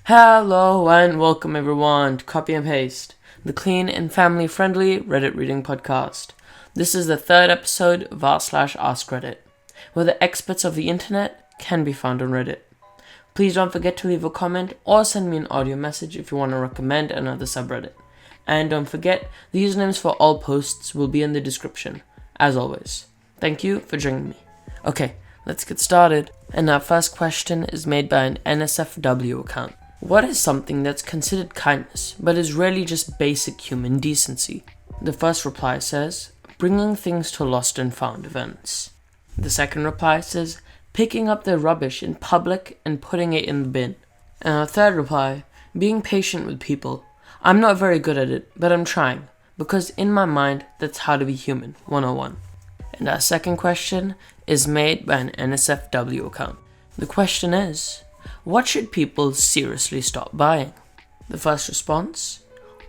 Hello and welcome everyone to Copy and Paste, the clean and family-friendly Reddit reading podcast. This is the third episode of r/AskReddit, where the experts of the internet can be found on Reddit. Please don't forget to leave a comment or send me an audio message if you want to recommend another subreddit. And don't forget, the usernames for all posts will be in the description, as always. Thank you for joining me. Okay, let's get started. And our first question is made by an NSFW account. What is something that's considered kindness, but is really just basic human decency? The first reply says, bringing things to lost and found events. The second reply says, picking up their rubbish in public and putting it in the bin. And our third reply, being patient with people. I'm not very good at it, but I'm trying, because in my mind, that's how to be human, 101. And our second question is made by an NSFW account. The question is, what should people seriously stop buying? The first response,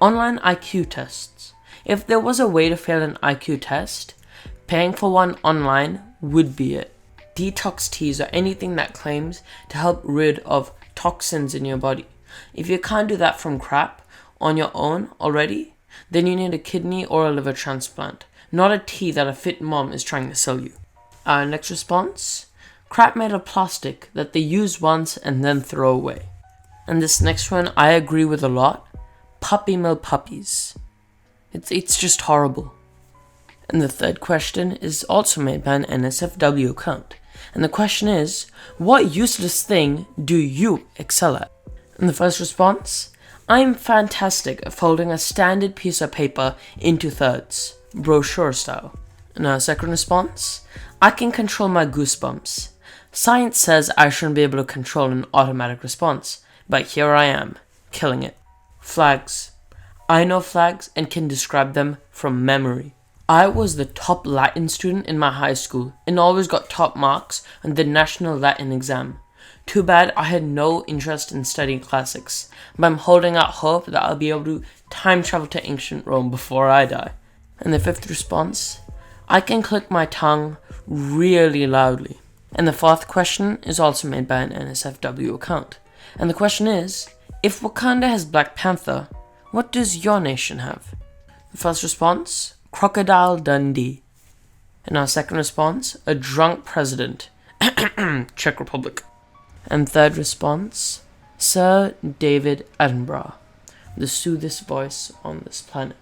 online IQ tests. If there was a way to fail an IQ test, paying for one online would be it. Detox teas or anything that claims to help rid of toxins in your body. If you can't do that from crap on your own already, then you need a kidney or a liver transplant, not a tea that a fit mom is trying to sell you. Our next response, crap made of plastic that they use once and then throw away. And this next one I agree with a lot, puppy mill puppies. It's just horrible. And the third question is also made by an NSFW account. And the question is, what useless thing do you excel at? And the first response, I'm fantastic at folding a standard piece of paper into thirds, brochure style. And our second response, I can control my goosebumps. Science says I shouldn't be able to control an automatic response, but here I am, killing it. Flags. I know flags and can describe them from memory. I was the top Latin student in my high school and always got top marks on the National Latin exam. Too bad I had no interest in studying classics, but I'm holding out hope that I'll be able to time travel to ancient Rome before I die. And the fifth response, I can click my tongue really loudly. And the fourth question is also made by an NSFW account. And the question is, if Wakanda has Black Panther, what does your nation have? The first response, Crocodile Dundee. And our second response, a drunk president, Czech Republic. And third response, Sir David Attenborough, the soothest voice on this planet.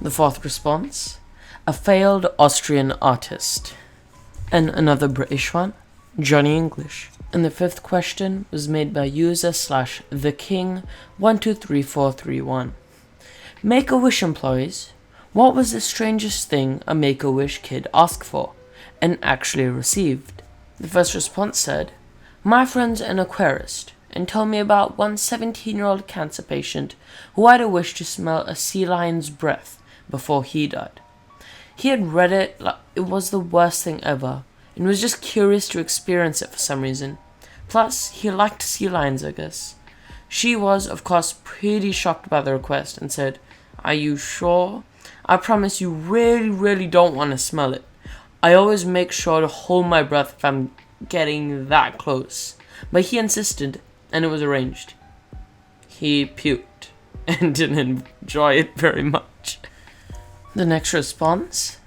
The fourth response, a failed Austrian artist. And another British one, Johnny English. And the fifth question was made by user/theking123431. Make-A-Wish employees, what was the strangest thing a Make-A-Wish kid asked for and actually received? The first response said, my friend's an aquarist and told me about one 17-year-old cancer patient who had a wish to smell a sea lion's breath before he died. He had read it like it was the worst thing ever and was just curious to experience it for some reason. Plus, he liked sea lions, I guess. She was, of course, pretty shocked by the request and said, are you sure? I promise you really don't want to smell it. I always make sure to hold my breath if I'm getting that close. But he insisted, and it was arranged. He puked and didn't enjoy it very much. The next response,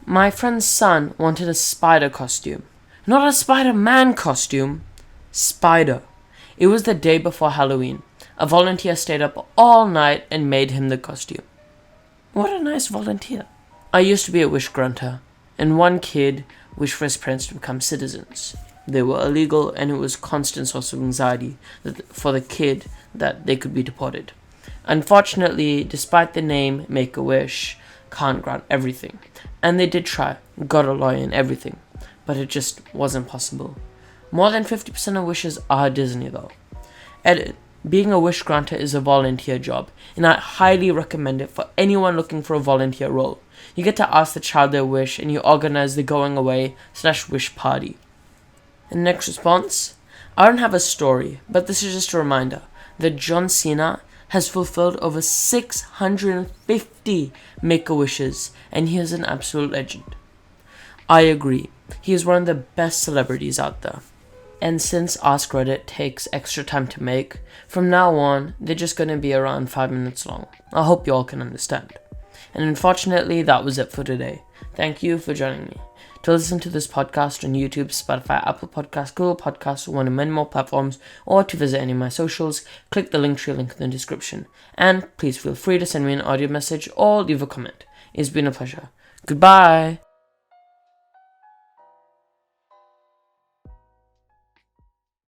my friend's son wanted a spider costume. Not a Spider-Man costume, spider. It was the day before Halloween. A volunteer stayed up all night and made him the costume. What a nice volunteer. I used to be a wish granter, and one kid wished for his parents to become citizens. They were illegal, and it was a constant source of anxiety for the kid that they could be deported. Unfortunately, despite the name Make-A-Wish, can't grant everything. And they did try, got a lawyer and everything, but it just wasn't possible. More than 50% of wishes are Disney though. Edit, being a wish granter is a volunteer job, and I highly recommend it for anyone looking for a volunteer role. You get to ask the child their wish and you organize the going away/wish party. And next response, I don't have a story, but this is just a reminder that John Cena has fulfilled over 650 Make-A-Wishes, and he is an absolute legend. I agree, he is one of the best celebrities out there. And since AskReddit takes extra time to make, from now on, they're just going to be around 5 minutes long. I hope you all can understand. And unfortunately, that was it for today. Thank you for joining me. To listen to this podcast on YouTube, Spotify, Apple Podcasts, Google Podcasts, or one of many more platforms, or to visit any of my socials, click the Linktree link in the description. And please feel free to send me an audio message or leave a comment. It's been a pleasure. Goodbye!